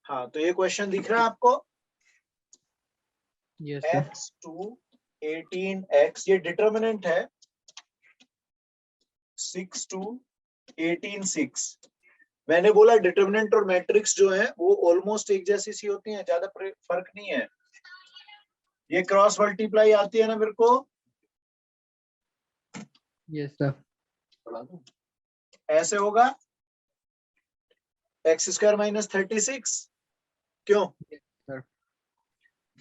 हाँ, तो ये क्वेश्चन दिख रहा है आपको? Yes sir. x2 18x, ये डिटर्मिनेंट है 6 2 18 6। मैंने बोला डिटर्मिनेंट और मैट्रिक्स जो है वो ऑलमोस्ट एक जैसी सी होती हैं, ज्यादा फर्क नहीं है। ये क्रॉस मल्टीप्लाई आती है ना मेरे को? Yes sir. ऐसे होगा x² माइनस 36, क्यों? सर।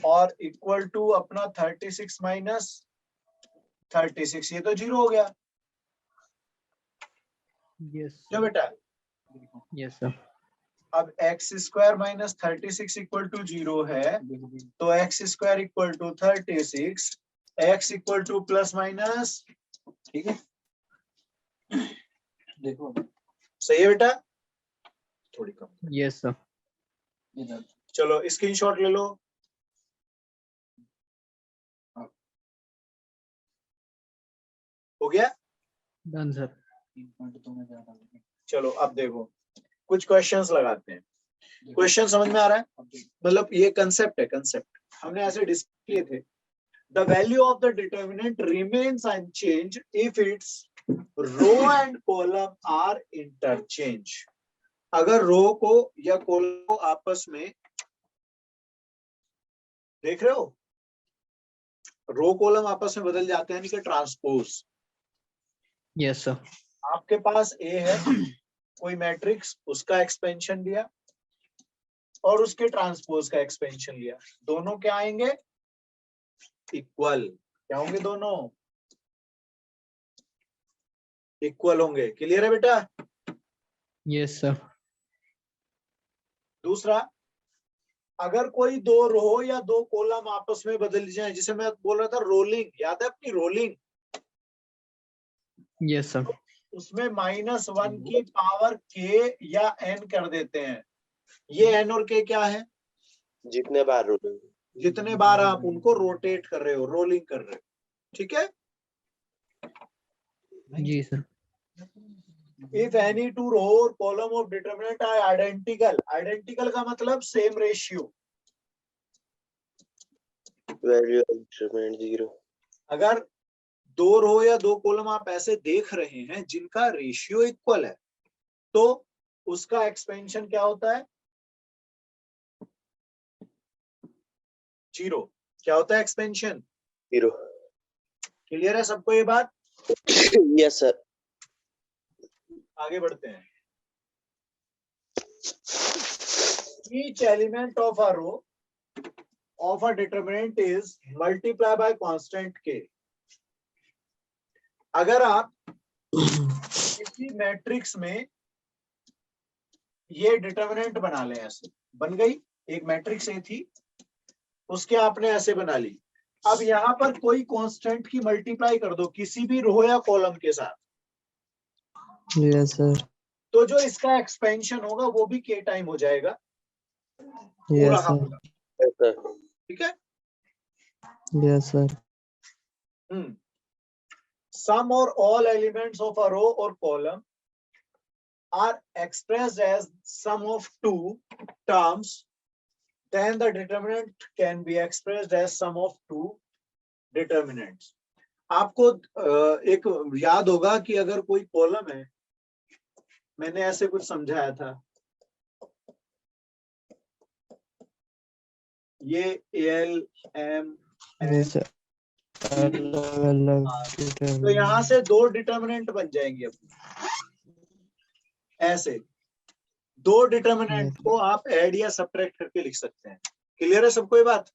और इक्वल टू अपना 36 माइनस 36, ये तो 0 हो गया। यस क्यों बेटा? Yes sir. अब x² माइनस 36 इक्वल टू 0 है, तो x² equal to 36, x equal to plus minus, ठीक है? देखो सही है बेटा? थोड़ी कम। Yes sir. चलो स्क्रीनशॉट ले लो। हो गया? Done sir. चलो अब देखो, कुछ क्वेश्चंस लगाते हैं। क्वेश्चन समझ में आ रहा है? मतलब ये कंसेप्ट है, कंसेप्ट हमने ऐसे डिस्कस किए थे। The value of the determinant remains unchanged if its row and column are interchanged. अगर रो को या कॉलम को आपस में, देख रहे हो, रो कॉलम आपस में बदल जाते हैं, यानी कि ट्रांसपोज। Yes sir. आपके पास ए है कोई मैट्रिक्स, उसका एक्सपेंशन लिया और उसके ट्रांसपोज का एक्सपेंशन लिया, दोनों क्या आएंगे? इक्वल। क्या होंगे? दोनों इक्वल होंगे। क्लियर है बेटा? Yes sir. दूसरा, अगर कोई दो रो या दो कॉलम आपस में बदल जाए, जिसे मैं बोल रहा था रोलिंग, याद है अपनी रोलिंग? Yes sir. उसमें -1 की पावर के या एन कर देते हैं। ये एन और के क्या है? जितने बार रोलिंग, जितने बार आप उनको रोटेट कर रहे हो, रोलिंग कर रहे हो, ठीक है? जी sir. If any two row और column of determinant are identical, identical का मतलब सेम रेशियो। Value instrument 0। अगर दो रो या दो कॉलम आप ऐसे देख रहे हैं जिनका रेशियो इक्वल है, तो उसका एक्सपेंशन क्या होता है? 0। क्या होता है एक्सपेंशन? 0। क्लियर है सबको ये बात? Yes sir. आगे बढ़ते हैं। Each element of a row of a determinant is multiplied by constant k. अगर आप किसी मैट्रिक्स में ये डिटरमिनेंट बना लें, ऐसे बन गई एक मैट्रिक्स ए थी, उसके आपने ऐसे बना ली। अब यहाँ पर कोई कांस्टेंट की मल्टीप्लाई कर दो किसी भी रो या कॉलम के साथ, यस सर। तो जो इसका एक्सपेंशन होगा वो भी के टाइम हो जाएगा। Yes sir. Yes sir. ठीक है? Yes sir. Some or all elements of a row or column are expressed as sum of two terms, then the determinant can be expressed as sum of two determinants. आपको एक याद होगा कि अगर कोई column है, मैंने ऐसे कुछ समझाया था, ये एल एम एन, अलग तो यहाँ से दो डिटर्मिनेंट बन जाएंगे अपने। ऐसे दो डिटर्मिनेंट को आप ऐड या सब्ट्रैक्ट करके लिख सकते हैं। क्लियर है सबको ये बात?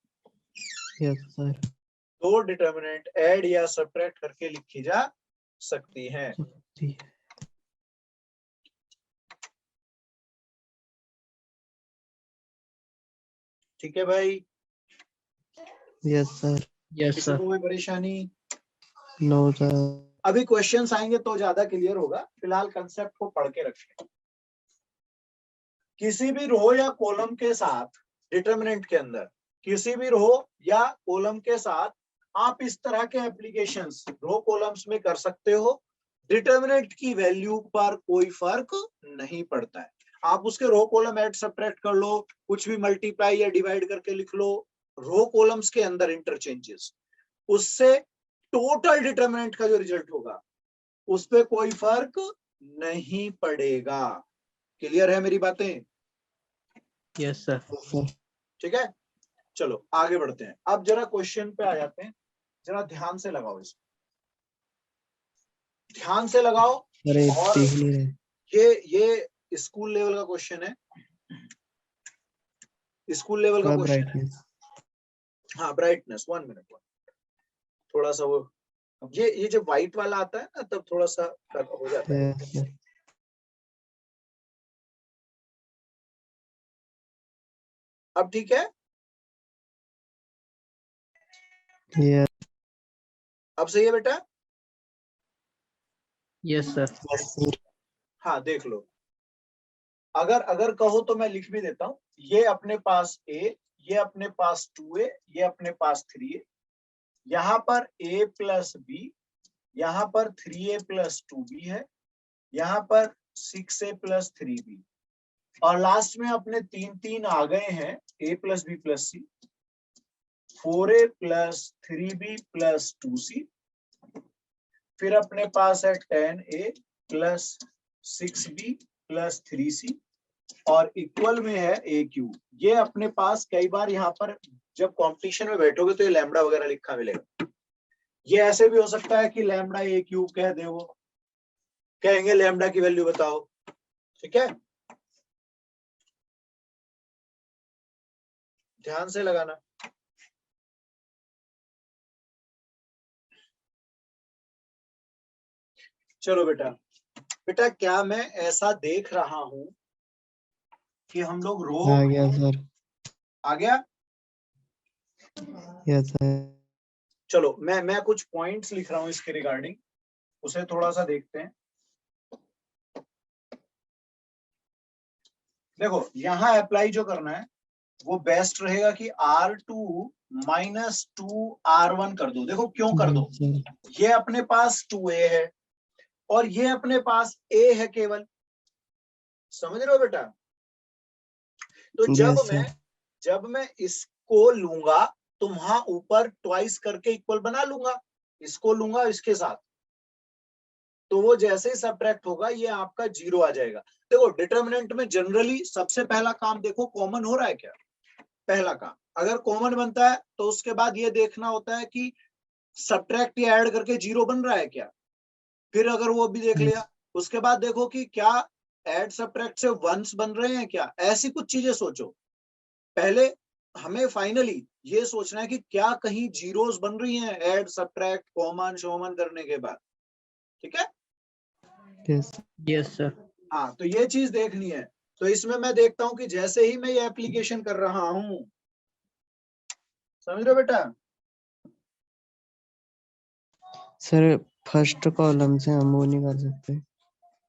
Yes sir. दो डिटर्मिनेंट ऐड या सब्ट्रैक्ट करके लिखी जा सकती हैं। ठीक है भाई? Yes sir. यस किसी सर। को कोई परेशानी? No sir. अभी क्वेश्चंस आएंगे तो ज्यादा क्लियर होगा, फिलहाल कंसेप्ट को पढ़ के रखें। किसी भी रो या कॉलम के साथ, डिटर्मिनेंट के अंदर किसी भी रो या कॉलम के साथ आप इस तरह के एप्लीकेशंस रो कॉलम्स में कर सकते हो। डिटर्मिनेंट की वैल्यू पर कोई फर्क नहीं पड़ता है। आप उसके रो कॉलम ऐड सब्ट्रैक्ट कर लो, कुछ भी मल्टीप्लाई या डिवाइड करके लिख लो, रो कॉलम्स के अंदर इंटरचेंजेस, उससे टोटल डिटरमिनेंट का जो रिजल्ट होगा उस पे कोई फर्क नहीं पड़ेगा। क्लियर है मेरी बातें? Yes sir. ठीक है, चलो आगे बढ़ते हैं। अब जरा क्वेश्चन पे आ जाते हैं, जरा ध्यान से लगाओ इसको, ध्यान से लगाओ। अरे और देख नहीं रहे। ये स्कूल लेवल का क्वेश्चन है, स्कूल लेवल का क्वेश्चन है। ब्राइटनेस। हाँ ब्राइटनेस, 1 मिनट, थोड़ा सा वो, ये जब व्हाइट वाला आता है ना तब थोड़ा सा हो जाता है। Yes sir. अब ठीक है, यस अब सही है बेटा? Yes sir. हाँ देख लो, अगर अगर कहो तो मैं लिख भी देता हूँ। ये अपने पास ए, ये अपने पास 2a, ये अपने पास 3a, यहाँ पर a प्लस बी, यहाँ पर 3a प्लस 2b है, यहाँ पर 6a प्लस 3b, और लास्ट में अपने तीन तीन आ गए हैं, a plus B plus C, 4a plus 3b plus 2c, फिर अपने पास है 10a plus 6b plus 3c, और इक्वल में है ए क्यूब। ये अपने पास कई बार यहाँ पर जब कंपटीशन में बैठोगे तो ये लैम्बडा वगैरह लिखा मिलेगा। ये ऐसे भी हो सकता है कि लैम्बडा ए क्यूब कह दे, वो कहेंगे लैम्बडा की वैल्यू बताओ। ठीक है, ध्यान से लगाना। चलो बेटा, बेटा क्या मैं ऐसा देख रहा हूं कि हम लोग रो, आ गया सर। आ गया? Yes sir. चलो मैं कुछ पॉइंट्स लिख रहा हूं इसके रिगार्डिंग, उसे थोड़ा सा देखते हैं। देखो यहाँ अप्लाई जो करना है वो बेस्ट रहेगा कि R2 माइनस 2R1 कर दो। देखो क्यों कर दो, ये अपने पास 2a है और ये अपने पास a है केवल, समझ रहे हो बेटा? तो जब मैं इसको लूंगा तो वहां ऊपर ट्वाइस करके इक्वल बना लूंगा, इसको लूंगा इसके साथ, तो वो जैसे ही सब्ट्रैक्ट होगा ये आपका 0 आ जाएगा। देखो डिटरमिनेंट में जनरली सबसे पहला काम देखो कॉमन हो रहा है क्या, पहला काम। अगर कॉमन बनता है तो उसके बाद ये देखना होता है कि सब्ट्रैक्ट या ऐड करके 0 बन रहा है क्या, फिर अगर वो भी देख लिया उसके बाद देखो कि क्या ऐड सब्ट्रैक्ट से वंस बन रहे हैं क्या, ऐसी कुछ चीजें सोचो। पहले हमें फाइनली ये सोचना है कि क्या कहीं जीरोस बन रही हैं ऐड सब्ट्रैक्ट कॉमन शोमन करने के बाद। ठीक है, यस सर। हाँ तो ये चीज देखनी है। तो इसमें मैं देखता हूं कि जैसे ही मैं ये एप्लीकेशन कर रहा हूं, समझ रहे हो बेटा? सर फर्स्ट कॉलम से हम वो नहीं कर सकते,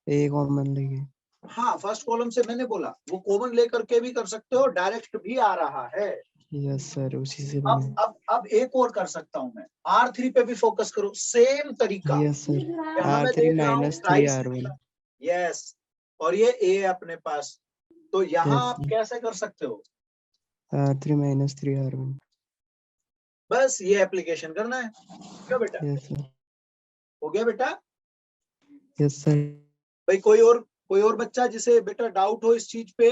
एक कॉमन लेके। हाँ फर्स्ट कॉलम से मैंने बोला वो कॉमन लेकर के भी कर सकते हो, डायरेक्ट भी आ रहा है। यस सर, उसी से अब एक और कर सकता हूं मैं, R3 पे भी फोकस करो, सेम तरीका। Yes sir. यहाँ मैं R3 देख रहा हूँ माइनस 3 ट्राइस, R1। यस, और ये A है अपने पास, तो यहाँ Yes, आप कैसे कर सकते हो, R3 माइनस 3 R1। बस ये एप्लीकेशन करना है। क्या बेटा, यस सर। हो गया बेटा? Yes sir. भाई कोई और बच्चा जिसे बेटा डाउट हो इस चीज पे?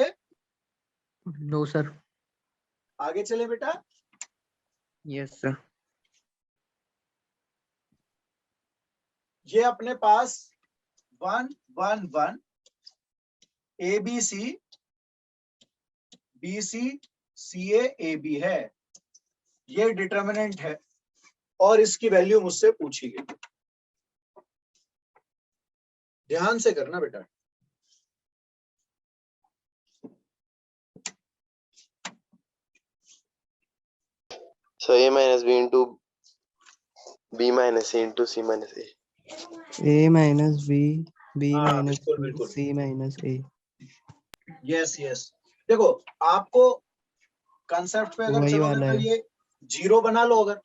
No sir. आगे चले बेटा। Yes sir. ये अपने पास 1 1 1 ABC BC CA AB है, ये डिटरमिनेंट है और इसकी वैल्यू मुझसे पूछी गई। ध्यान से करना बेटा। So a minus b into b minus a into c minus a. A minus B, B हाँ माइनस बिल्कुल बिल्कुल, C minus A. Yes yes. देखो आपको कंसेप्ट पे अगर वही चलोगे वाला तो है। ये 0 बना लो अगर।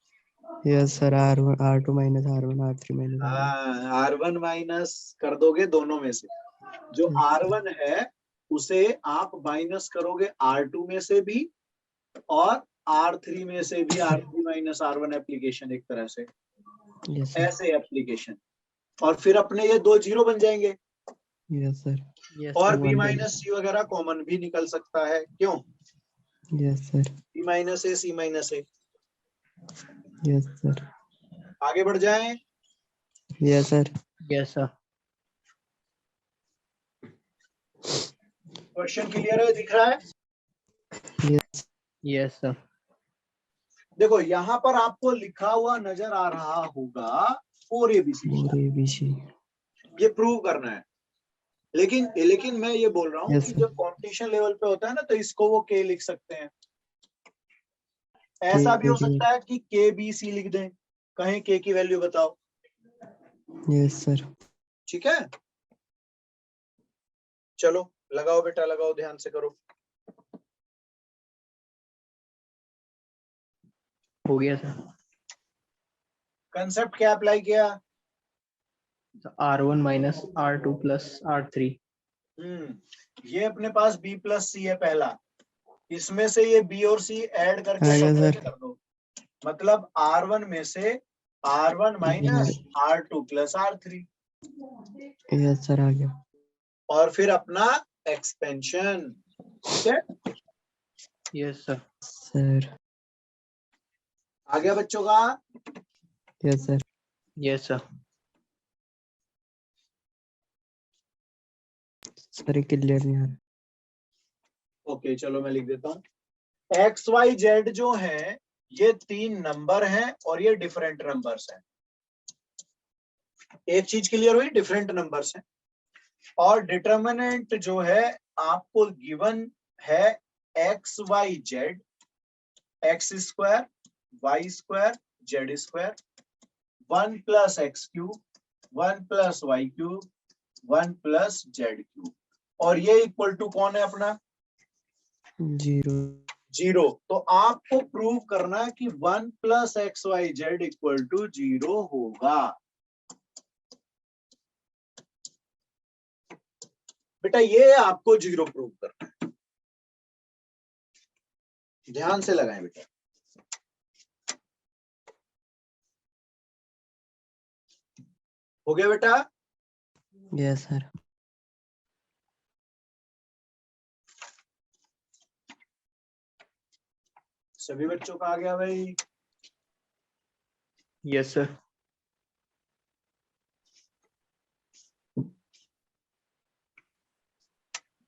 Yes sir. R1 R2 minus R1 R3 minus R1। हाँ R1 माइनस कर दोगे दोनों में से, जो R1 है उसे आप माइनस करोगे R2 में से भी और R3 में से भी, R3 माइनस R1 एप्लीकेशन एक तरह से, यस सर, ऐसे एप्लीकेशन, और फिर अपने ये दो जीरो बन जाएंगे। यस सर, यस और सर, B माइनस सी वगैरह कॉमन भी निकल सकता है, क्यों? Yes sir, B minus A, C minus A. Yes sir, आगे बढ़ जाएं। Yes sir, yes sir, question clear है, दिख रहा है? यस यस सर, देखो यहाँ पर आपको लिखा हुआ नजर आ रहा होगा 4ABC, और ABC, ये प्रूव करना है। लेकिन मैं ये बोल रहा हूँ यस कि सर, जब कॉम्पिटिशन लेवल पे होता है ना, तो इसको वो K लिख सकते हैं। ऐसा भी हो सकता है कि KBC लिख दें, कहीं K की वैल्यू बताओ। यस सर, ठीक है, चलो लगाओ बेटा, लगाओ, ध्यान से करो। हो गया सर। कंसेप्ट क्या अप्लाई किया? R1 minus R2 plus R3। ये अपने पास B प्लस सी है पहला, इसमें से ये B और C ऐड करके आ गया सबट्रैक्ट सर। कर दो। मतलब R1 में से R1 minus R2 plus R3, yes sir, आ गया और फिर अपना एक्सपेंशन। ठीक है, यस सर, सर, आ गया बच्चों का? Yes sir, yes sir, sir clear नहीं आ रहा। ओके चलो मैं लिख देता हूँ। XYZ जो है ये तीन नंबर हैं और ये डिफरेंट नंबर्स हैं। एक चीज क्लियर हुई, डिफरेंट नंबर्स हैं। और डिटर्मिनेंट जो है आपको गिवन है XYZ, X square Y square Z square, 1 plus X cube, 1 plus Y cube, 1 plus Z cube, और ये इक्वल टू कौन है अपना? 0, जीरो। तो आपको प्रूव करना है कि 1 plus X Y Z equal to 0 होगा। बेटा ये आपको 0 प्रूव करना है, ध्यान से लगाएं बेटा। हो गया बेटा? यस सर, सभी बच्चों का आ गया भाई? यस सर,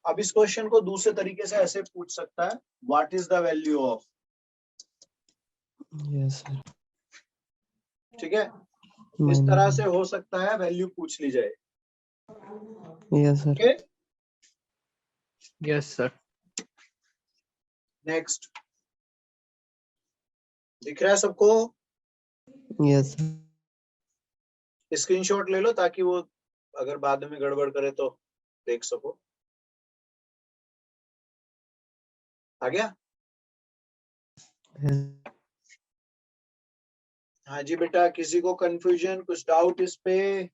अब इस क्वेश्चन को दूसरे तरीके से ऐसे पूछ सकता है, what is the value of? Yes sir, ठीक है, इस तरह से हो सकता है वैल्यू पूछ ली जाए। Yes sir, okay, yes sir, next. दिख रहा है सबको? यस सर, स्क्रीनशॉट ले लो ताकि वो अगर बाद में गड़बड़ करे तो देख सको। आ गया? हाँ जी बेटा, किसी को कंफ्यूजन, कुछ डाउट इस पे?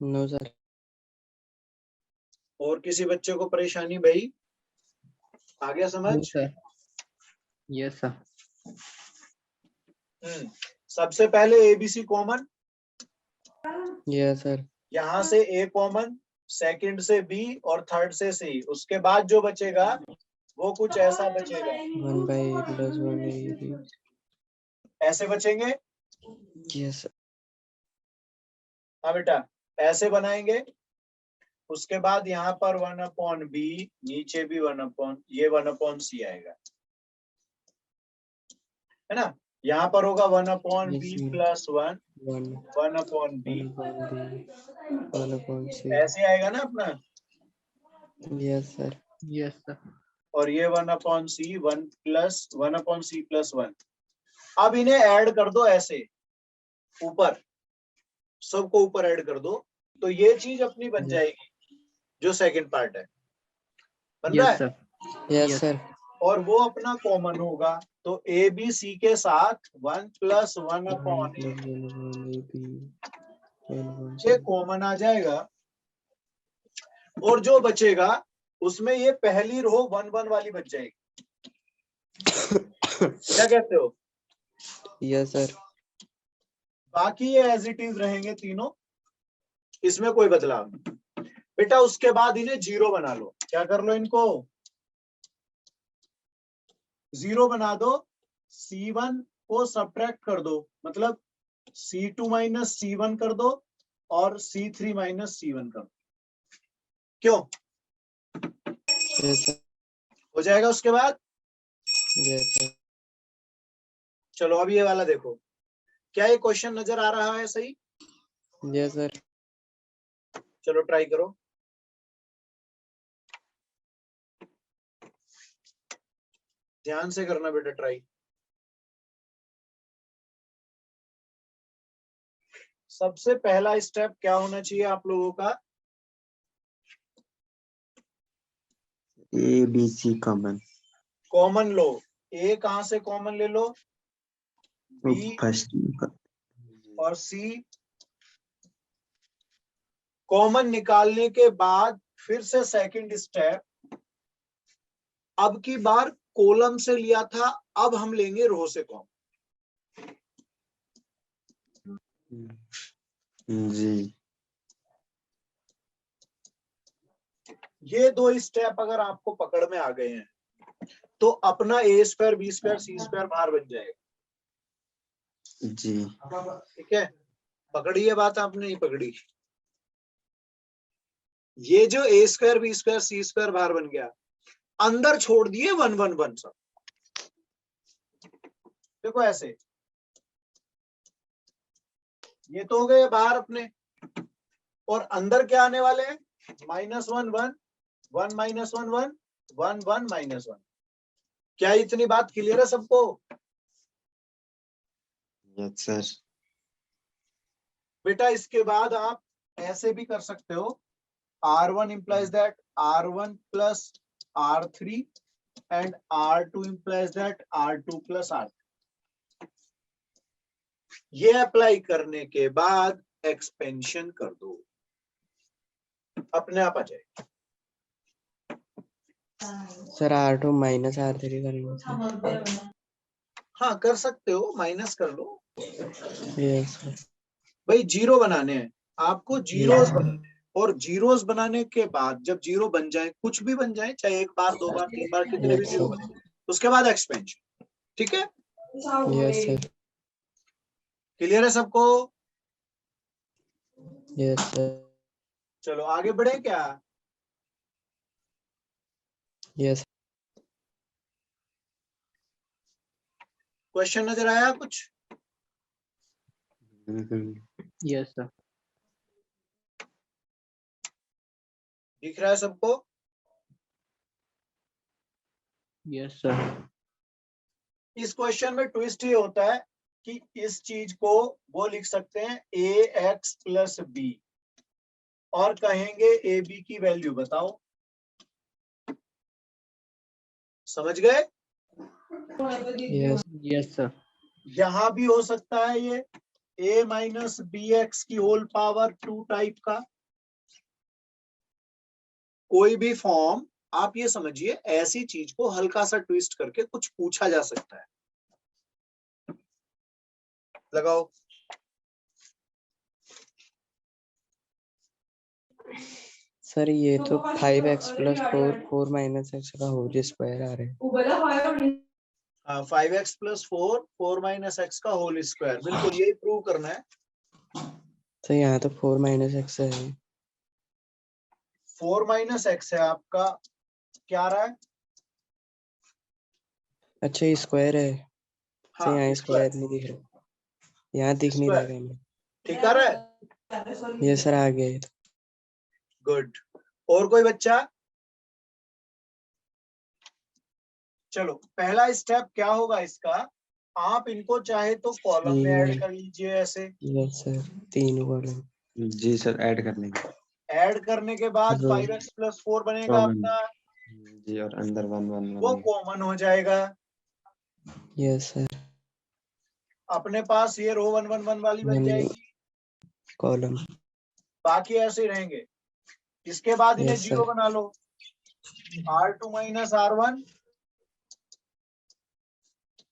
नो सर, और किसी बच्चे को परेशानी भाई? आ गया समझ? नो सर, यस सर, सबसे पहले ABC कॉमन, यस सर, यहाँ से A कॉमन, सेकंड से B और थर्ड से C। उसके बाद जो बचेगा वो कुछ ऐसा बचेगा, 1/a+1ab, ऐसे बचेंगे। यस हाँ बेटा, ऐसे बनाएंगे। उसके बाद यहाँ पर 1/b, नीचे भी 1/c आएगा, है ना? यहाँ पर होगा 1/b प्लस 1, 1/b, 1/c, ऐसे आएगा ना अपना। यस सर, यस सर, और ये 1/c, 1/c प्लस 1। अब इन्हें ऐड कर दो ऐसे ऊपर, सबको ऊपर ऐड कर दो, तो ये चीज अपनी बन जाएगी जो सेकंड पार्ट है। बन रहा यस है? सर, यस सर, और वो अपना कॉमन होगा, तो ABC के साथ 1 प्लस 1/a, ये कॉमन आ जाएगा। और जो बचेगा उसमें ये पहली रो 1 1 वाली बच जाएगी। क्या कहते हो? Yes sir. बाकी ये एज इट इज रहेंगे तीनों, इसमें कोई बदलाव नहीं। बेटा उसके बाद इन्हें जीरो बना लो। क्या कर लो? इनको जीरो बना दो। C1 को सब्ट्रैक्ट कर दो, मतलब C2 माइनस C1 कर दो और C3 माइनस C1 कर दो। क्यों? Yes sir. हो जाएगा उसके बाद? Yes sir. चलो अब ये वाला देखो, क्या ये क्वेश्चन नजर आ रहा है सही? Yes sir. चलो ट्राई करो। ध्यान से करना बेटा ट्राई। सबसे पहला स्टेप क्या होना चाहिए आप लोगों का? A B C common. Common लो। ए कहां से कॉमन ले लो? बी फर्स्ट और सी। कॉमन निकालने के बाद फिर से सेकंड स्टेप, अब की बार कॉलम से लिया था, अब हम लेंगे रो से कॉमन। जी। ये दो स्टेप अगर आपको पकड़ में आ गए हैं तो अपना ए स्क्वायर बी स्क्वायर सी स्क्वायर बाहर बन जाएगा। जी। ठीक है, पकड़ी ये बात आपने? नहीं पकड़ी? ये जो ए स्क्वायर बी स्क्वायर सी स्क्वायर बाहर बन गया, अंदर छोड़ दिए 1 1 1 सब। देखो ऐसे, ये तो हो गए बाहर अपने, और अंदर क्या आने वाले हैं? -1 1 1 -1 1 1 1 -1। क्या इतनी बात क्लियर है सबको? Yes sir. बेटा इसके बाद आप ऐसे भी कर सकते हो, R1 implies that R1 plus R3 and R2 implies that R2 plus R3। ये अप्लाई करने के बाद एक्सपेंशन कर दो, अपने आप आ जाएगा। सर R2 माइनस R3 कर लो सर। हाँ कर सकते हो, माइनस कर लो। Yes sir. भाई जीरो बनाने हैं आपको, जीरोस बनाने हैं। और जीरोस बनाने के बाद जब जीरो बन जाए, कुछ भी बन जाए, चाहे एक बार दो बार तीन बार कितने भी जीरो बने, उसके बाद एक्सपेंशन। ठीक है, यस सर। क्लियर है सबको? Yes sir. चलो आगे बढ़े क्या? यस। क्वेश्चन नजर आया कुछ? Yes, sir. दिख रहा है सबको? Yes, sir. इस क्वेश्चन में ट्विस्ट ये होता है कि इस चीज को वो लिख सकते हैं ax प्लस बी, और कहेंगे ए बी की वैल्यू बताओ। समझ गए? यस। Yes, sir. यहां भी हो सकता है ये a माइनस बी एक्स की होल पावर 2 टाइप का कोई भी फॉर्म। आप ये समझिए, ऐसी चीज को हल्का सा ट्विस्ट करके कुछ पूछा जा सकता है। लगाओ। सर ये तो 5x प्लस 4 माइनस x का होल स्क्वायर आ रहा है। 5x प्लस 4 माइनस एक्स का होल स्क्वायर, बिल्कुल यही प्रूव करना है। तो यहाँ तो 4 माइनस x है। 4 माइनस एक्स है आपका, क्या आ रहा है? अच्छा ये स्क्वायर है। तो यहाँ स्क्वायर। स्क्वायर नहीं दिख रहा, यहाँ दिख नहीं रहा है। ठीक आ रहा है? ये सर आ गया। गुड। और कोई बच्चा? चलो पहला स्टेप क्या होगा इसका, आप इनको चाहे तो कॉलम में ऐड कर लीजिए ऐसे। Yes sir, 3 column. जी सर, ऐड कर लेंगे। ऐड करने के बाद रो। 5x प्लस 4 बनेगा कॉमन। अपना, जी, और अंदर 1 1 वो 1। कॉमन हो जाएगा। Yes sir. अपने पास ये रो 1 1 1 वाली बन जाएगी, कॉलम। बाकी ऐसे ही रहेंगे। इसके बाद इन्हें Yes, जीरो sir. बना लो, R2 माइनस R1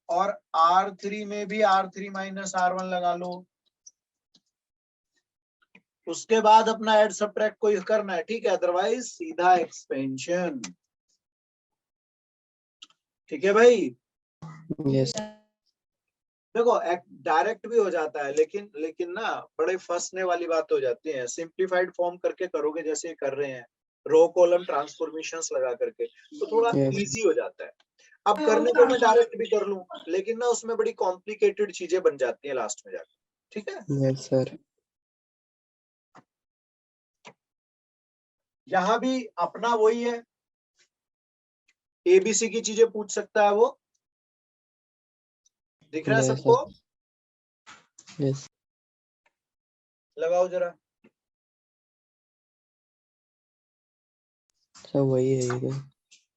और R3 में भी R3 माइनस R1 लगा लो। उसके बाद अपना ऐड सब्ट्रैक्ट को करना है, ठीक है, अदरवाइज सीधा एक्सपेंशन। ठीक है भाई, Yes. देखो डायरेक्ट भी हो जाता है, लेकिन ना बड़े फंसने वाली बात हो जाती है। सिंप्लीफाइड फॉर्म करके करोगे जैसे कर रहे हैं, रो कॉलम ट्रांसफॉर्मेशंस लगा करके, तो थोड़ा Yes. इजी हो जाता है। अब करने को मैं डायरेक्ट भी कर लूं, लेकिन ना उसमें बड़ी कॉम्प्लिकेटेड चीजें बन जाती हैं लास्ट में जाकर, ठीक है। Yes, sir. यहाँ भी अपना वही है, एबीसी की चीजें पूछ सकता है वो, दिख रहा है Yes, सबको? sir. Yes. लगाओ जरा। सर वही है ये तो,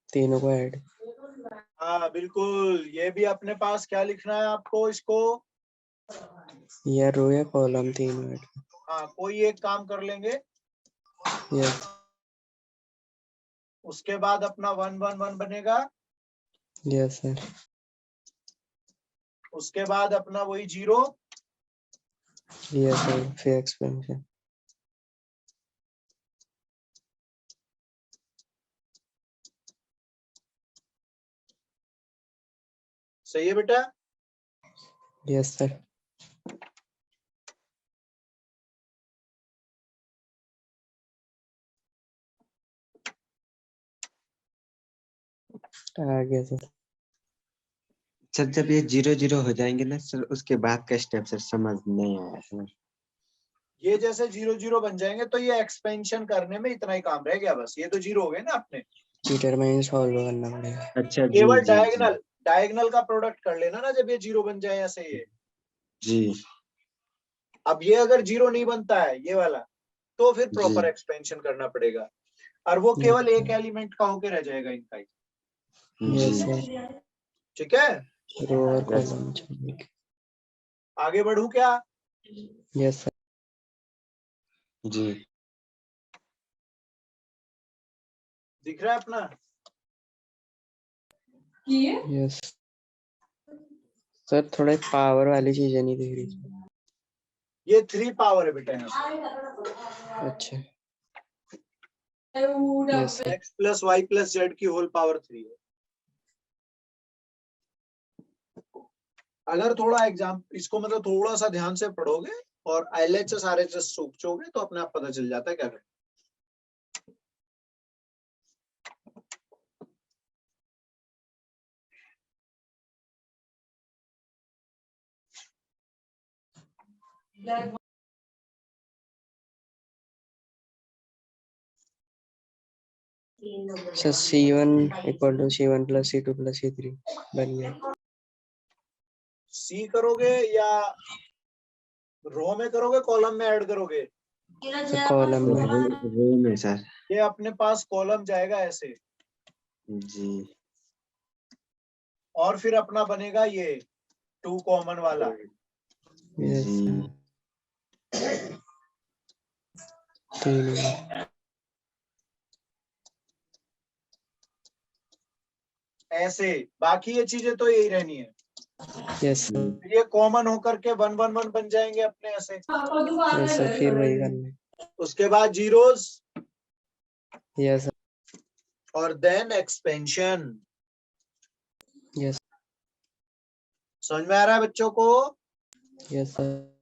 तीनों को ऐड। हाँ बिल्कुल, ये भी अपने पास क्या लिखना है आपको इसको। या रो या कॉलम तीनों ऐड। हाँ, कोई एक काम कर लेंगे। Yes. उसके बाद अपना 1 1 1 बनेगा। Yes, sir. उसके बाद अपना वही 0। Yes, sir. फिर एक्सपेंशन। सही है बेटा? Yes, sir. आ गया सर। सर जब ये 0 0 हो जाएंगे ना सर, उसके बाद का स्टेप सर समझ नहीं आया सर। ये जैसे 0 0 बन जाएंगे तो ये एक्सपेंशन करने में इतना ही काम रह गया बस। ये तो 0 हो गए ना अपने, डिटरमाइन सॉल्व करना पड़ेगा। अच्छा जी केवल जी जी डायगोनल का प्रोडक्ट कर लेना ना जब ये 0 बन जाए ऐसे ये। जी अब ये अगर 0 नहीं बनता है ये वाला, तो फिर प्रॉपर जी एक्सपेंशन करना पड़ेगा, और वो केवल एक एलिमेंट का होके रह जाएगा इनका ही। यस जी सर। ठीक है, रो और Yes. कॉलम। आगे बढ़ू क्या? Yes sir. जी दिख रहा है अपना? यस सर, थोड़ा पावर वाली चीजें नहीं दिख रही। ये 3 पावर है बेटा यहाँ अच्छा। यस पे, sir. x plus Y plus Z की होल पावर 3 है। अगर थोड़ा एग्जाम इसको मतलब थोड़ा सा ध्यान से पढ़ोगे और एलएचएस आरएचएस सोचोगे तो अपने आप पता चल जाता है क्या है। Sir C1 equal to C1 plus C2 plus C3 बन गया। सी करोगे या रो में करोगे, कॉलम में ऐड करोगे? सर कॉलम में। रो में सर। ये अपने पास कॉलम जाएगा ऐसे, जी और फिर अपना बनेगा ये 2 कॉमन वाला। यस जी तीन। ऐसे बाकी ये चीजें तो यही रहनी है। Yes sir. फिर ये कॉमन होकर के 1 1 1 बन जाएंगे अपने ऐसे। यस सर, फिर वही करना है। उसके बाद जीरोस यस सर। और देन एक्सपेंशन। यस। समझ में आ रहा है बच्चों को? Yes sir.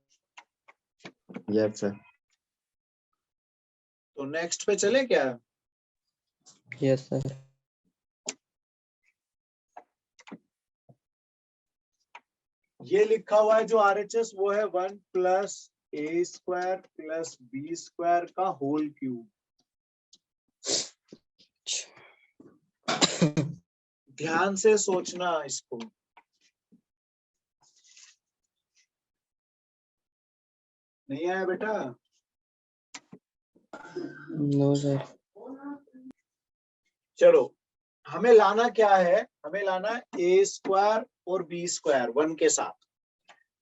Yes sir. तो नेक्स्ट पे चले क्या? Yes sir. ये लिखा हुआ है जो आरएचएस वो है 1 plus A square plus B square का होल क्यूब। ध्यान से सोचना इसको। नहीं आया बेटा? No sir. चलो, हमें लाना क्या है? हमें लाना है ए स्क्वायर और बी स्क्वायर 1 के साथ।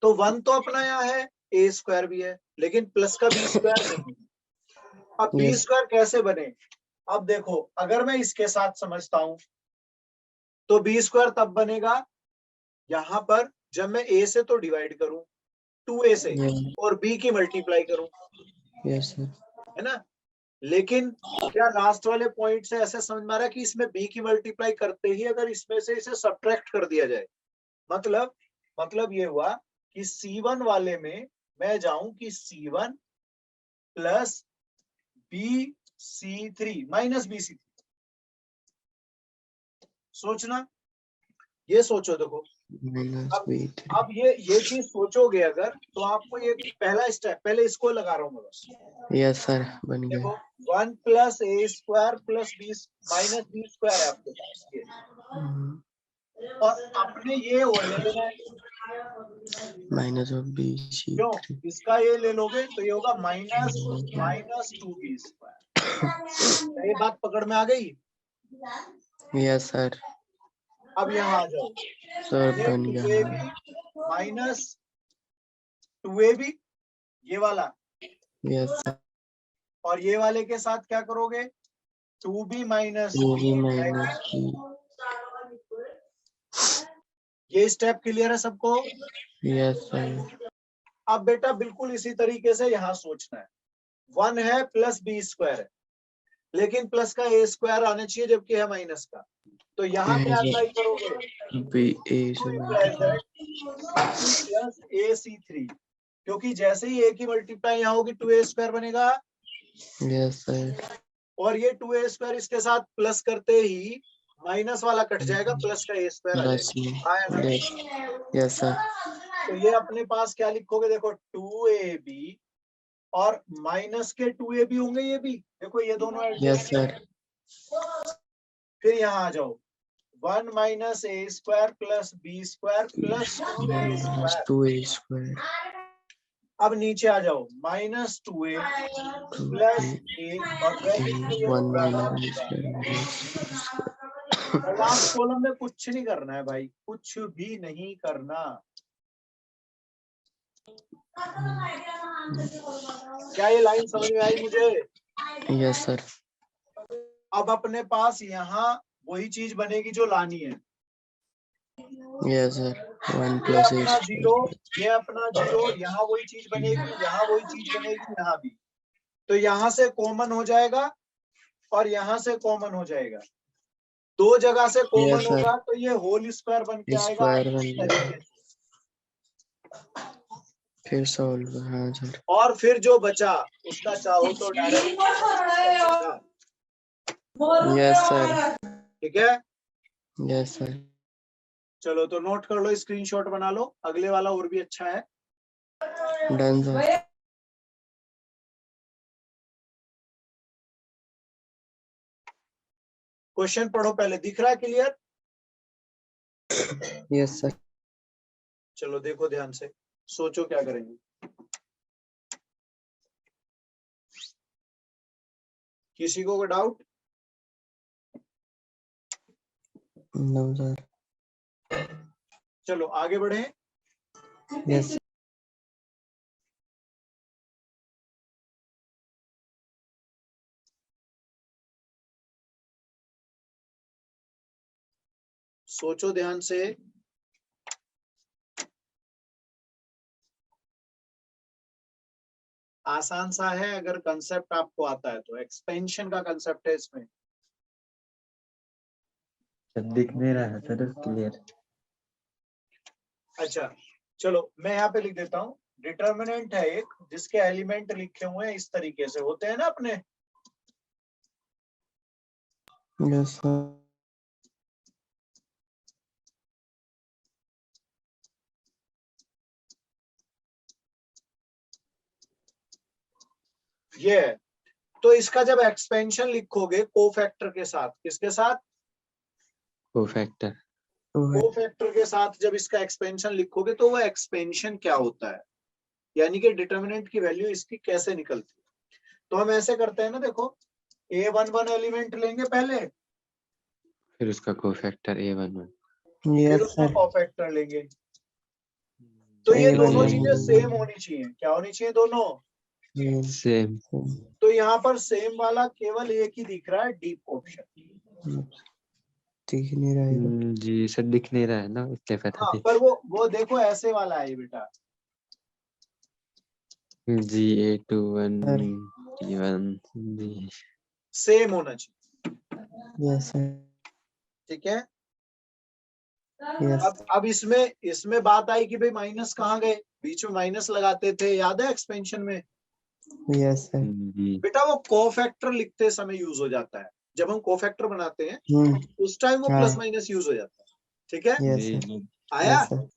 तो 1 तो अपना यहाँ है, ए स्क्वायर भी है, लेकिन प्लस का बी स्क्वायर नहीं है। अब बी Yes. स्क्वायर कैसे बने? अब देखो, अगर मैं इसके साथ समझता हूं तो बी स्क्वायर तब बनेगा यहां पर जब मैं ए से तो डिवाइड करूं 2a से Yeah. और बी की मल्टीप्लाई करूं, Yes, sir. है ना? लेकिन क्या लास्ट वाले पॉइंट से ऐसे समझ में आ रहा है कि इसमें बी की मल्टीप्लाई करते ही अगर इसमें से इसे सब्ट्रैक्ट कर दिया जाए, मतलब ये हुआ कि C1 वाले में मैं जाऊं कि C1 plus BC3 minus BC3। सोचना, ये सोचो, देखो Minus अब B3. अब ये चीज सोचोगे अगर तो आपको ये पहला स्टेप, पहले इसको लगा रहा हूं मैं बस। Yes, sir. बन देखो गया. 1 plus A square plus B minus B square है आपके पास ये, और आपने ये वो ले लेना है। Minus of BC3. क्यों? इसका ये ले लोगे तो ये होगा माइनस 2b स्क्वायर। ये बात पकड़ में आ गई? Yes, sir. अब यहाँ आ जाओ, Sir, ये बन गया. 2ab माइनस 2ab ये वाला, Yes, sir. और ये वाले के साथ क्या करोगे? 2b minus 2B minus B. ये स्टेप क्लियर है सबको? Yes, sir. अब बेटा बिल्कुल इसी तरीके से यहाँ सोचना है। 1 है प्लस बी स्क्वायर है, लेकिन प्लस का ए स्क्वायर आना चाहिए जबकि है माइनस का, तो यहाँ क्या अप्लाई करोगे? B A से multiply. प्लस AC3, क्योंकि जैसे ही ए की मल्टीप्लाई यहाँ होगी 2a स्क्वायर बनेगा, Yes, sir. और ये 2a स्क्वायर इसके साथ प्लस करते ही माइनस वाला कट जाएगा, प्लस का ए स्क्वायर आ Plus जाएगा। आया ना? yes. Yes, sir. तो ये अपने पास क्या लिखोगे? देखो 2ab और माइनस के 2ab होंगे ये भी, देखो ये दोनों ऐड Yes, sir. फिर यहाँ आ जाओ 1 minus A square plus B square plus 2a Minus square. 2A square. अब नीचे आ जाओ माइनस 2a प्लस ए और ब्रैकेट में ये 1 पूरा minus का B पूरा। square minus B square. और लास्ट कॉलम में कुछ नहीं करना है भाई, कुछ भी नहीं करना। क्या ये लाइन समझ में आई मुझे? Yes, sir. अब अपने पास यहाँ वही चीज बनेगी जो लानी है। Yes, sir. 1 ये plus A अपना square. जीरो, ये अपना जीरो, यहाँ वही चीज बनेगी, यहाँ वही चीज बनेगी, यहाँ भी। तो यहाँ से कॉमन हो जाएगा और यहाँ से कॉमन हो जाएगा, दो जगह से कॉमन Yes, sir. होगा, तो ये होल स्क्वायर बन के आएगा स्क्वायर बन इस गया। तरीके से। फिर सॉल्व. हाँ सर. और फिर जो बचा उसका चाहो तो डायरेक्ट, Yes, sir. ठीक है? Yes, sir. चलो तो नोट कर लो, स्क्रीनशॉट बना लो, अगले वाला और भी अच्छा है। Done, sir. क्वेश्चन पढ़ो पहले, दिख रहा है क्लियर? Yes, sir. चलो देखो ध्यान से, सोचो क्या करेंगे। किसी को कोई डाउट? No, sir. चलो आगे बढ़े। Yes. सोचो ध्यान से। आसान सा है अगर कंसेप्ट आपको आता है तो, एक्सपेंशन का कंसेप्ट है इसमें। दिख नहीं रहा है सर क्लियर। अच्छा चलो मैं यहाँ पे लिख देता हूँ। डिटर्मिनेंट है एक जिसके एलिमेंट लिखे हुए हैं इस तरीके से होते हैं ना अपने। Yes, sir. ये है। तो इसका जब एक्सपेंशन लिखोगे कोफैक्टर के साथ, किसके साथ? कोफैक्टर। कोफैक्टर के साथ जब इसका एक्सपेंशन लिखोगे तो वो एक्सपेंशन क्या होता है, यानी कि डिटर्मिनेंट की वैल्यू इसकी कैसे निकलती है। तो हम ऐसे करते हैं ना, देखो A11 एलिमेंट लेंगे पहले, फिर उसका कोफैक्टर A11। फिर Yes, उसका sir. कोफैक्टर लेंगे। तो ये दोनों A11 चीजें सेम होनी चाहिए। क्या होनी चाहिए? दोनों सेम। तो यहाँ पर सेम वाला केवल एक ही दिख रहा है, डीप ऑप्शन। दिख नहीं रहा है। जी सर दिख नहीं रहा है ना, इसलिए पता हाँ, नहीं। पर वो देखो ऐसे वाला है बेटा। जी 821 सर T1 जी। सेम होना चाहिए, यस सर ठीक है। यस अब इसमें बात आई कि भाई माइनस कहाँ गए, बीच में माइनस लगाते थे, याद है एक्सपेंशन में। यस सर जी बेटा वो कोफैक्टर लिखते समय यूज हो जाता है, जब हम कोफैक्टर बनाते हैं उस टाइम वो हाँ प्लस माइनस यूज हो जाता है, ठीक है। यस जी सर आया। Yes sir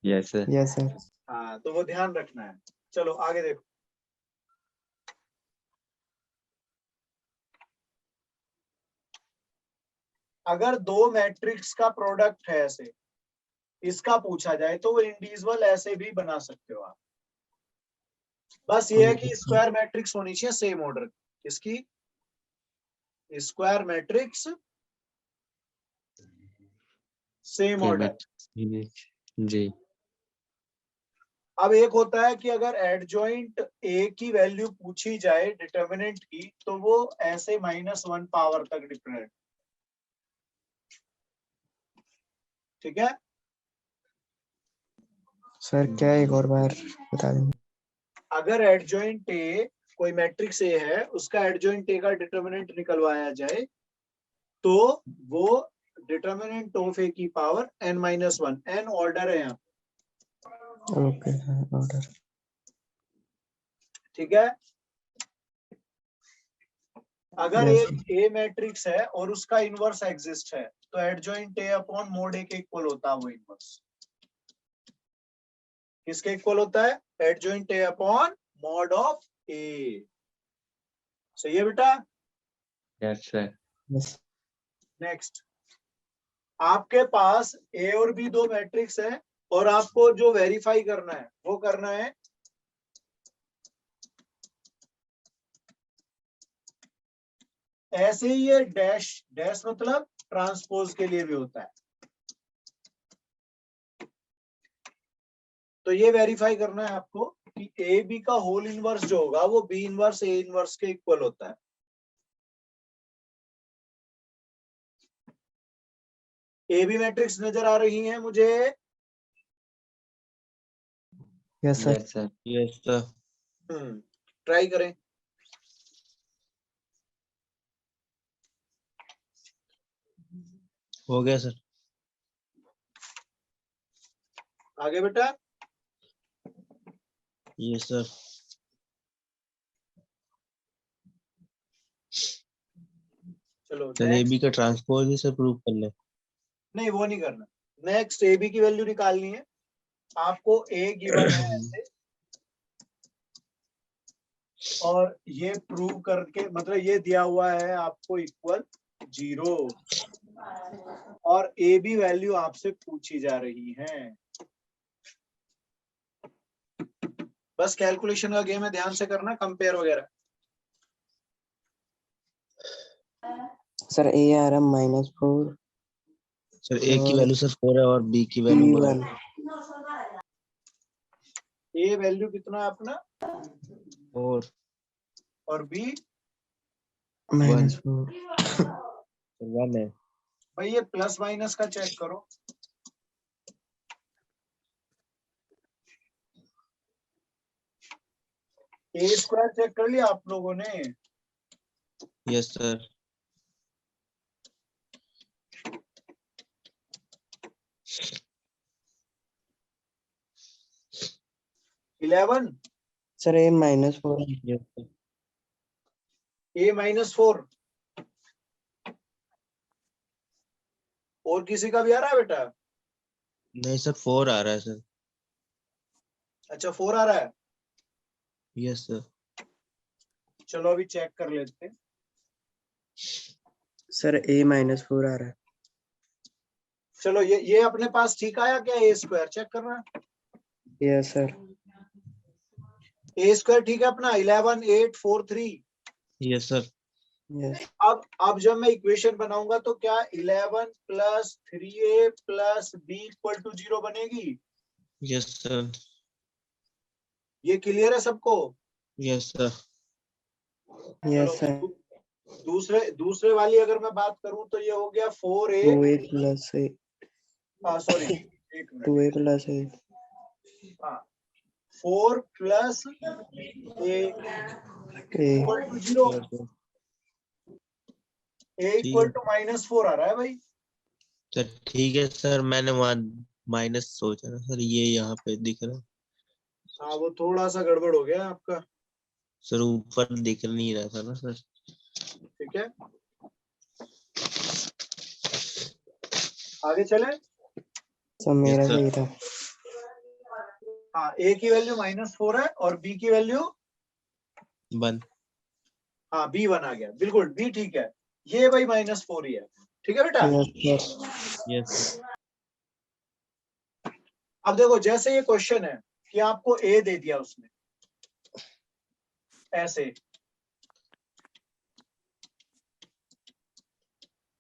yes sir. Yes sir हाँ, तो वो ध्यान रखना है। चलो आगे देखो। अगर दो मैट्रिक्स का प्रोडक्ट है ऐसे, इसका पूछा जाए तो वो इंडिविजुअल ऐसे भी बना सकते हो आप। बस ये है कि स्क्वायर मैट्रिक्स होनी चाहिए सेम ऑर्डर। इसकी स्क्वायर मैट्रिक्स सेम ऑर्डर। जी अब एक होता है कि अगर एडजॉइंट ए की वैल्यू पूछी जाए डिटर्मिनेंट की, तो वो ऐसे -1 पावर तक डिफरेंट, ठीक है। सर क्या एक और बार बता देंगे। अगर एडजॉइंट ए, कोई मैट्रिक्स ए है, उसका एडजॉइंट ए का डिटर्मिनेंट निकलवाया जाए, तो वो डिटर्मिनेंट ऑफ ए की पावर n-1, n ऑर्डर है यहाँ, ओके ऑर्डर ठीक है। अगर यस एक ए मैट्रिक्स है और उसका इनवर्स एग्जिस्ट है, तो एडजॉइंट ए अपॉन मोड ए के इक्वल होता है वो इनवर्स। किसके इक्वल होता है? Adjoint A upon mod of A. सही है बेटा। Yes sir. यस नेक्स्ट, आपके पास ए और बी दो मैट्रिक्स है, और आपको जो वेरीफाई करना है वो करना है ऐसे ही। ये डैश डैश मतलब ट्रांसपोज के लिए भी होता है। तो ये वेरीफाई करना है आपको कि ए बी का होल इनवर्स जो होगा वो बी इनवर्स ए इनवर्स के इक्वल होता है। ए बी मैट्रिक्स नजर आ रही है मुझे? Yes sir yes sir. Yes sir. Try करें। हो गया सर। आगे बेटा। Yes sir. चलो सर ए बी नेक्स्ट। का ट्रांसपोज ही सर प्रूव करना है। नहीं, वो नहीं करना। नेक्स्ट, ए बी की वैल्यू निकालनी है आपको। ए गिवन है ऐसे, और ये प्रूव करके, मतलब ये दिया हुआ है आपको इक्वल 0, और ए बी वैल्यू आपसे पूछी जा रही है। बस कैलकुलेशन का गेम है, ध्यान से करना, कंपेयर वगैरह। सर ए आ रहा -4 सर ए की और वैल्यू सर 4 है और बी की वैल्यू 1 है। P1 ए वैल्यू कितना है अपना, 4 और बी -4 1 है। भाई ये प्लस माइनस का चेक करो। ए स्क्वायर चेक कर लिया आप लोगों ने? Yes sir. इलेवन। सर ए -4 यस सर। ए -4, और किसी का भी आ रहा है बेटा? नहीं सर 4 आ रहा है सर। अच्छा, 4 आ रहा है। Yes sir. चलो अभी चेक कर लेते हैं। सर ए -4 आ रहा है। चलो ये अपने पास ठीक आया क्या? ए स्क्वायर चेक करना। यस सर ए स्क्वायर ठीक है अपना, 11 8 4 3। Yes sir. यस अब जब मैं इक्वेशन बनाऊंगा तो क्या 11 + 3a + b = 0 बनेगी? Yes sir. ये क्लियर है सबको? Yes sir. यस चलो, सर। दूसरे वाली अगर मैं बात करूं तो ये हो गया 4a, 2a प्लस सॉरी एक मिनट, 2a प्लस ए। हाँ 4 plus a equal to 0, a equal to -4 आ रहा है भाई। सर ठीक है सर, मैंने वहाँ माइनस सोचा ना सर, ये यहाँ पे दिख रहा है हाँ वो थोड़ा सा गड़बड़ हो गया आपका, सर, ऊपर दिख नहीं रहा था ना सर। ठीक है आगे चले। सब मेरा Yes, sir. सही था। हाँ a की वैल्यू -4 है और b की वैल्यू, 1। हाँ b1 आ गया, बिल्कुल b ठीक है, ये भाई -4 ही है, ठीक है बेटा। Yes sir. यस अब देखो जैसे ये क्वेश्चन है कि आपको a दे दिया उसने ऐसे,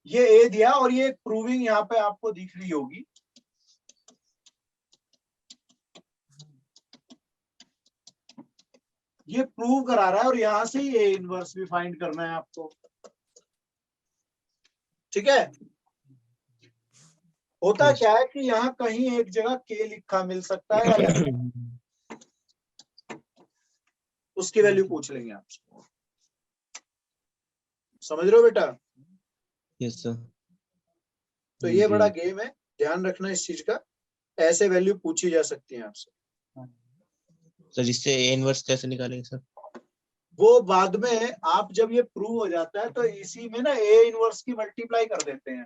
ये a दिया और ये प्रूविंग यहाँ पे आपको दिख रही होगी, ये प्रूव करा रहा है और यहां से ही a इनवर्स भी फाइंड करना है आपको, ठीक है। होता Yes. क्या है कि यहाँ कहीं एक जगह k लिखा मिल सकता है या लैम्डा, उसकी वैल्यू पूछ लेंगे आपसे, समझ रहे हो बेटा। Yes sir. तो ये बड़ा गेम है, ध्यान रखना इस चीज का, ऐसे वैल्यू पूछी जा सकती है आपसे। सर इससे ए इनवर्स कैसे निकालेंगे सर? वो बाद में आप जब ये प्रूव हो जाता है तो इसी में ना a इनवर्स की मल्टीप्लाई कर देते हैं,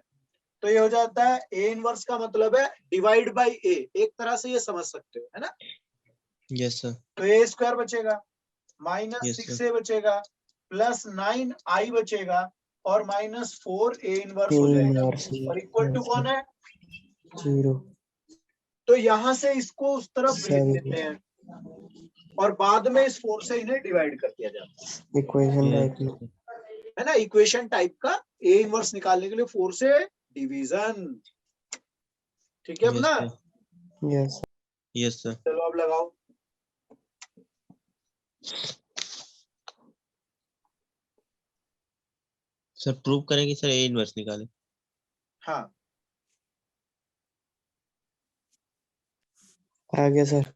तो ये हो जाता है a इनवर्स का मतलब है डिवाइड बाय a, एक तरह से ये समझ सकते हो, है ना। Yes sir. तो a स्क्वायर बचेगा, Yes, -6a बचेगा, +9i बचेगा और -4 a इनवर्स हो जाएगा, और इक्वल टू कौन है, 0। तो यहां से इसको उस तरफ भेज देते हैं और बाद में इस 4 से इन्हें डिवाइड कर दिया जाता है, इक्वेशन टाइप में। है ना। इक्वेशन टाइप का a इनवर्स निकालने के लिए 4 से डिवीजन, ठीक है अपना। Yes yes sir. चलो अब लगाओ, सर प्रूव करेंगे सर ए इनवर्स निकाले। हाँ आ गया सर।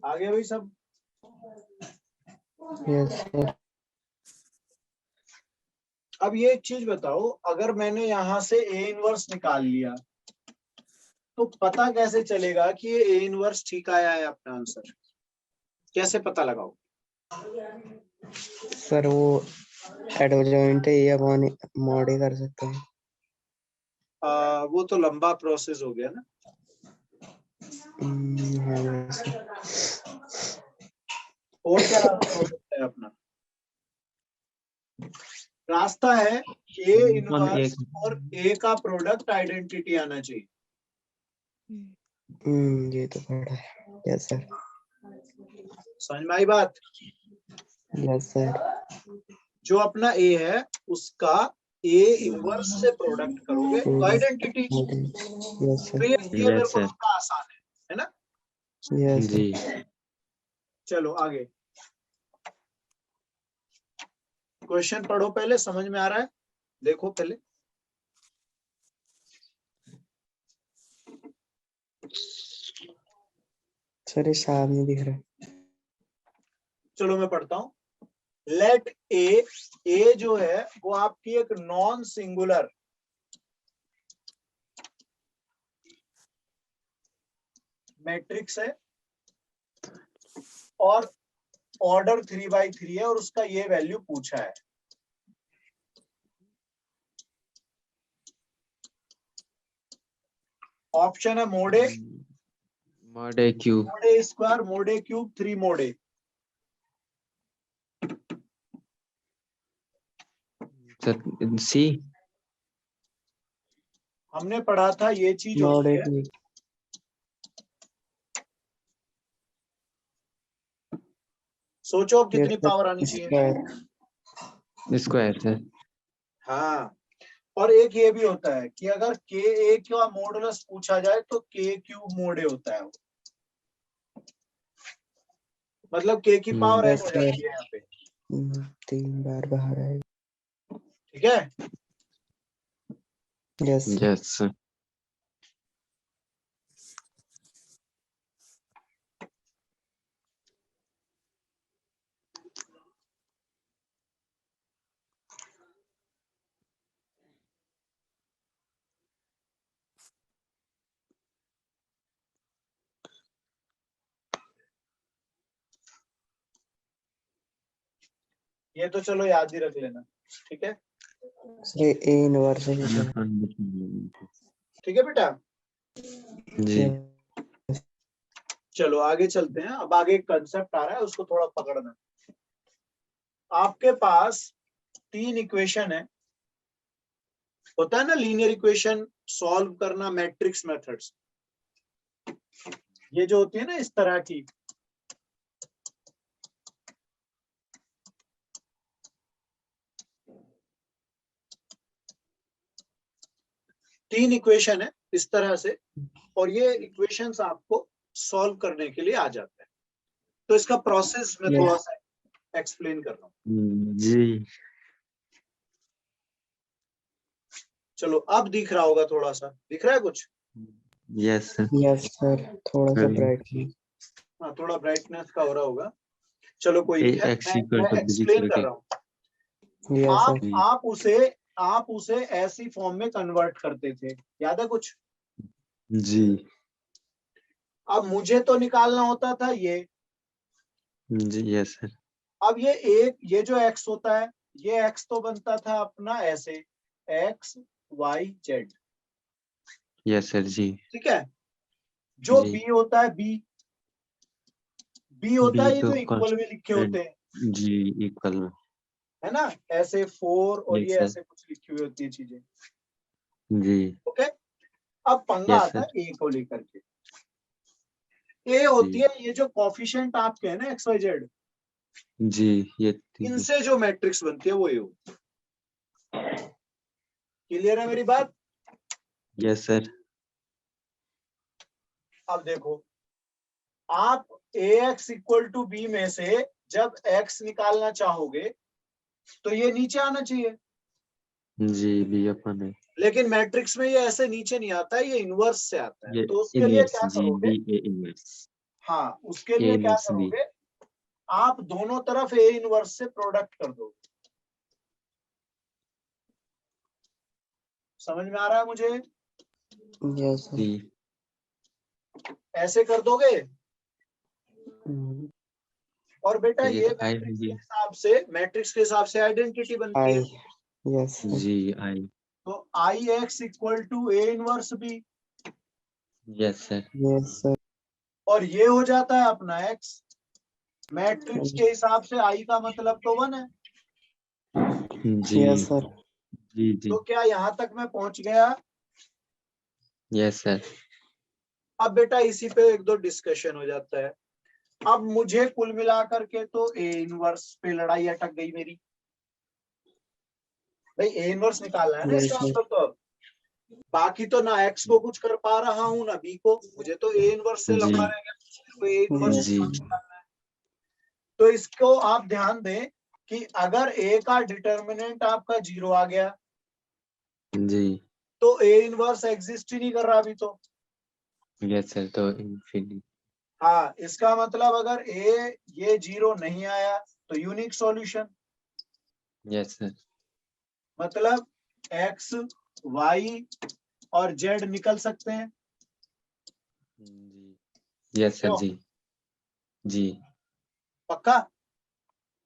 आ गया भाई सब। Yes sir. अब ये एक चीज बताओ, अगर मैंने यहां से a इनवर्स निकाल लिया तो पता कैसे चलेगा कि ये a इनवर्स ठीक आया है अपना आंसर, कैसे पता लगाओ। सर वो एडजॉइंट है या मॉडे कर सकते हैं। वो तो लंबा प्रोसेस हो गया ना। हाँ यस सर। और क्या रास्ता हो सकता है अपना, रास्ता है a इनवर्स और a का प्रोडक्ट आइडेंटिटी आना चाहिए। ये तो पढ़ा है। Yes sir. समझ में आई बात। Yes sir. जो अपना a है उसका a इनवर्स से प्रोडक्ट करोगे तो आइडेंटिटी, यस तो सर। ये मेरे को लगता आसान है ना। यस जी। चलो आगे क्वेश्चन पढ़ो, पहले समझ में आ रहा है, देखो पहले। सर ये साफ नहीं दिख रहा। चलो मैं पढ़ता हूं। लेट ए जो है वो आपकी एक नॉन सिंगुलर मैट्रिक्स है और ऑर्डर 3x3 है और उसका ये वैल्यू पूछा है। ऑप्शन है mod A, mod cube, mod A square, mod A cube, 3 mod A. C. हमने पढ़ा था ये चीज होती मॉडे है, की सोचो अब कितनी पावर आनी चाहिए। Square sir. हाँ और एक ये भी होता है कि अगर के ए का मॉडुलस पूछा जाए तो के क्यूब मोड ए होता है वो, मतलब के की पावर एन हो जाती है यहाँ पे। 3 बार बाहर आए। ठीक है, यस यस सर। ये तो चलो याद ही रख लेना। ठीक है, सर ए इनवर्स है सर। ठीक है बेटा, जी चलो आगे चलते हैं। अब आगे एक कंसेप्ट आ रहा है, उसको थोड़ा पकड़ना। आपके पास 3 इक्वेशन है, होता है ना लीनियर इक्वेशन सॉल्व करना मैट्रिक्स मेथड्स, ये जो होती है ना इस तरह की, तीन इक्वेशन है इस तरह से, और ये इक्वेशंस आपको सॉल्व करने के लिए आ जाते हैं। तो इसका प्रोसेस मैं थोड़ा सा एक्सप्लेन कर रहा हूँ। जी चलो अब दिख रहा होगा, थोड़ा सा दिख रहा है कुछ? Yes sir. यस सर, थोड़ा सा ब्राइटली। हाँ, थोड़ा ब्राइटनेस का हो रहा होगा। चलो कोई नहीं है, एक्स इक्वल मैं टू एक्सप्लेन कर रहा हूँ। Yes sir. आप उसे ऐसी फॉर्म में कन्वर्ट करते थे, याद है कुछ? जी अब मुझे तो निकालना होता था ये, जी यस सर। अब ये जो x होता है, ये x तो बनता था अपना ऐसे x y z, yes sir जी। ठीक है। जो जी b होता है b होता है, बी ये तो जो इक्वल में लिखे होते हैं, जी इक्वल में। है ना, ऐसे 4 और यस ये सर। ऐसे कुछ लिखी हुई होती है चीजें। जी ओके, अब पंगा यस आता सर। है a को लेकर के। a होती है ये जो कॉफिशिएंट आपके है ना x y z, जी ये तीन। इनसे जो मैट्रिक्स बनती है वो ये होती है। क्लियर है मेरी बात? Yes sir. अब देखो, आप ax इक्वल टू b में से जब x निकालना चाहोगे तो ये नीचे आना चाहिए, जी बी अपन है। लेकिन मैट्रिक्स में ये ऐसे नीचे नहीं आता है, ये इनवर्स से आता है। ये तो उसके लिए इनवर्स क्या जी करोगे? B A inverse. हाँ, उसके ए लिए क्या इनवर्स बी। करोगे, आप दोनों तरफ a इनवर्स से प्रोडक्ट कर दो। समझ में आ रहा है मुझे? Yes sir. जी ऐसे कर दोगे, हम्म, और बेटा ये ये तो आई है जी। मैट्रिक्स के हिसाब से आइडेंटिटी बनती आई। है। Yes sir. जी आई। तो I X equal to a inverse b, yes sir. Yes sir. और ये हो जाता है अपना x। मैट्रिक्स के हिसाब से i का मतलब तो 1 है। जी यस सर। जी जी तो क्या यहाँ तक मैं पहुंच गया? Yes sir. अब बेटा इसी पे एक दो डिस्कशन हो जाता है। अब मुझे कुल मिलाकर के तो ए इनवर्स पे लड़ाई अटक गई मेरी। भाई ए इनवर्स निकालना है ना यस इसका सर। मतलब। तो अब बाकी तो ना एक्स को कुछ कर पा रहा हूँ ना बी को, मुझे तो ए इनवर्स से जी लफड़ा रह गया, तो ए इनवर्स जी निकालना है। तो इसको आप ध्यान दें कि अगर ए का डिटर्मिनेंट आपका 0 आ गया जी तो ए इनवर्स एग्जिस्ट ही नहीं कर रहा अभी तो। Yes sir. तो इन्फिनिटी। हाँ, इसका मतलब अगर ये 0 नहीं आया तो यूनिक सॉल्यूशन, यस सर। मतलब एक्स वाई और जेड निकल सकते हैं। जी यस सर। क्यों? जी जी पक्का?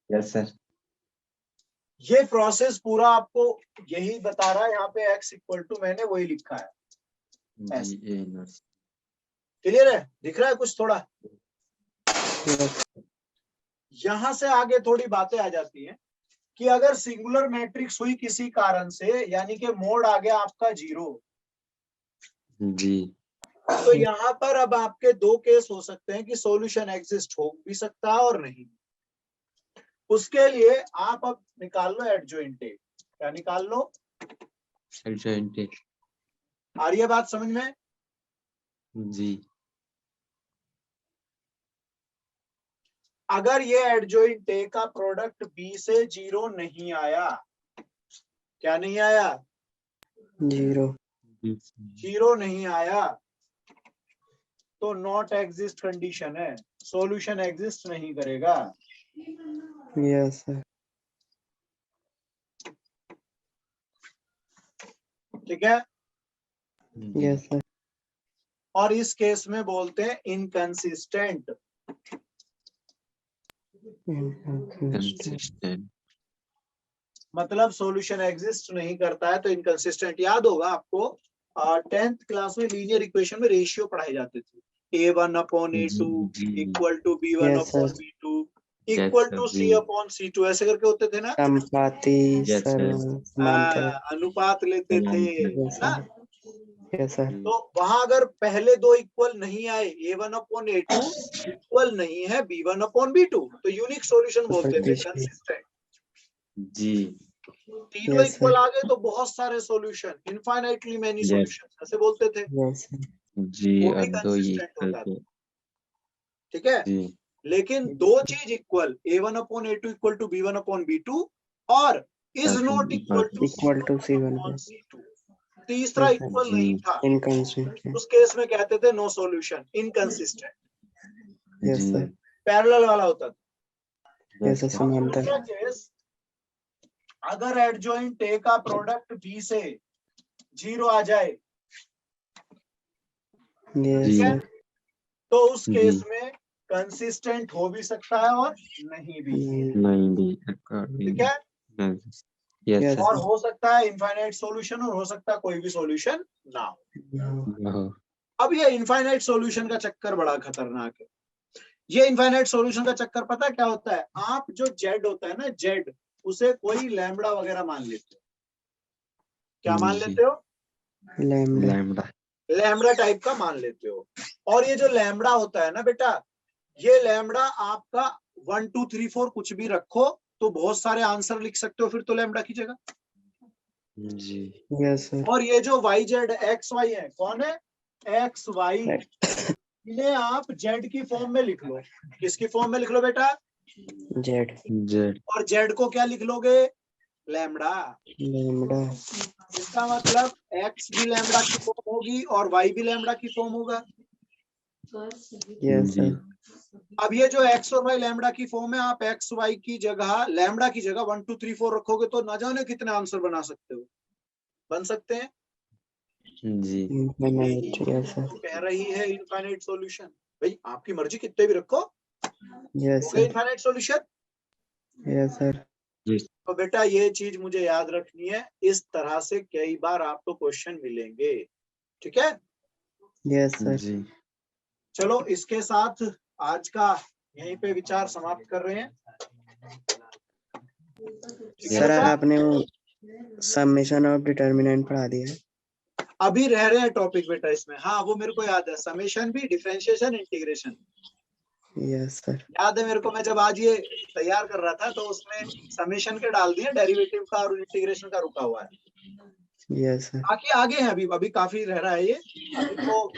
Yes sir. ये प्रोसेस पूरा आपको यही बता रहा है, यहाँ पे x इक्वल टू मैंने वही लिखा है। जी ए इनवर्स। क्लियर है? दिख रहा है कुछ थोड़ा? यस यहां से आगे थोड़ी बातें आ जाती हैं कि अगर सिंगुलर मैट्रिक्स हुई किसी कारण से, यानी कि मोड आ गया आपका 0, जी तो यहाँ पर अब आपके दो केस हो सकते हैं कि सॉल्यूशन एग्जिस्ट हो भी सकता है और नहीं। उसके लिए आप अब निकाल लो एडजॉइंट ए। क्या निकाल लो? एडजॉइंट आ रही है बात समझ में? जी अगर ये एडजॉइंट ए का प्रोडक्ट बी से 0 नहीं आया, क्या नहीं आया? 0 0 नहीं आया तो नॉट एग्जिस्ट कंडीशन है, सॉल्यूशन एग्जिस्ट नहीं करेगा। Yes sir. ठीक है, यस सर। और इस केस में बोलते हैं इनकंसिस्टेंट। कंसिस्टेंट मतलब सॉल्यूशन एग्जिस्ट नहीं करता है तो इनकंसिस्टेंट। याद होगा आपको 10th क्लास में लीनियर इक्वेशन में रेशियो पढ़ाए जाते थे, A1/A2 equal to B1 Yes, sir. Upon B2 equal to sir, C upon C2, ऐसे करके होते थे ना। संपाति Yes, सर sir. समांतर। अनुपात लेते थे यस ना। सर। Yes sir. तो वहां अगर पहले दो इक्वल नहीं आए, A1/A2 इक्वल नहीं है B1/B2, तो यूनिक सॉल्यूशन बोलते थे, प्रतिष्ठित। कंसिस्टेंट। जी तीनों Yes, इक्वल sir. आ गए तो बहुत सारे solution, infinitely many Yes. Solution ऐसे बोलते थे, यस सर। जी वो भी और दो ये कंसिस्टेंट होता था। करके ठीक है, जी लेकिन दो चीज equal, A1/A2 equal to B1/B2 और is not equal to Equal to C1 C2, तीसरा Yes, sir. इक्वल जी नहीं था, inconsistent। उस केस में कहते थे नो सॉल्यूशन, इनकंसिस्टेंट। यस जी सर। पैरेलल वाला होता था। Yes sir. अब समांतर। दूसरा केस, अगर एडजॉइंट ए का प्रोडक्ट बी से 0 आ जाए, यस जी सर। तो उस केस जी में कंसिस्टेंट हो भी सकता है और नहीं भी। नहीं भी ठीक है, यस Yes, और sir. हो सकता है इनफाइनाइट सॉल्यूशन और हो सकता है कोई भी सॉल्यूशन ना हो। हो अब ये इनफाइनाइट सॉल्यूशन का चक्कर बड़ा खतरनाक है। ये इनफाइनाइट सॉल्यूशन का चक्कर पता है क्या होता है? आप जो जेड होता है ना, जेड, उसे कोई लैम्बडा वगैरह मान लेते हो। क्या मान जी लेते हो? लैम्डा। लैम्बडा लैम्बडा टाइप का मान लेते हो। और ये जो लैम्बडा होता है ना बेटा, ये लैम्बडा आपका 1 2 3 4 कुछ भी रखो तो बहुत सारे आंसर लिख सकते हो, फिर तो लैम्बडा की जगह। जी यस सर। और ये जो वाई जेड एक्स वाई है, कौन है? एक्स वाई, इन्हें आप जेड की फॉर्म में लिख लो। किसकी फॉर्म में लिख लो बेटा? जेड। जेड और जेड को क्या लिख लोगे? लैम्बडा। लैम्डा। इसका मतलब एक्स भी लैम्बडा की फॉर्म होगी और वाई भी लैम्बडा की फॉर्म होगा। यस जी सर। अब ये जो एक्स और वाई लैम्बडा की फॉर्म है, आप एक्स वाई की जगह, लैम्बडा की जगह 1 2 3 4 रखोगे तो ना जाने कितने आंसर बना सकते हो, बन सकते हैं। जी इनफाइनाइट। यस तो सर। कह रही है इनफाइनाइट सॉल्यूशन। भाई आपकी मर्जी, कितने भी रखो, यस हो गए sir. Infinite solution. Yes sir. तो बेटा ये चीज मुझे याद रखनी है, इस तरह से कई बार आपको क्वेश्चन मिलेंगे। ठीक है, यस सर। जी चलो इसके साथ आज का यहीं पे विचार समाप्त कर रहे हैं। ठीक है सर बेटा, आपने वो समेशन ऑफ डिटर्मिनेंट पढ़ा दिया है? अभी रह रहे हैं टॉपिक बेटा इसमें। हाँ वो मेरे को याद है, समेशन भी, डिफरेंशिएशन, इंटीग्रेशन। Yes sir. याद है मेरे को, मैं जब आज ये तैयार कर रहा था तो उसमें समेशन के डाल दिए, डेरिवेटिव का और इंटीग्रेशन का रुका हुआ है। Yes sir. बाकी आगे है, अभी अभी काफी रह रहा है ये। अभी तो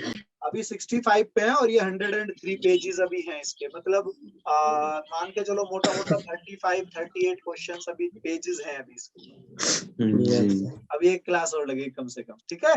अभी 65 पे है और ये 103 पेजेस अभी हैं इसके। मतलब मान के चलो मोटा मोटा 35 38 क्वेश्चंस अभी पेजेस हैं अभी इसके। यस जी सर। अभी एक क्लास और लगेगी कम से कम। ठीक है,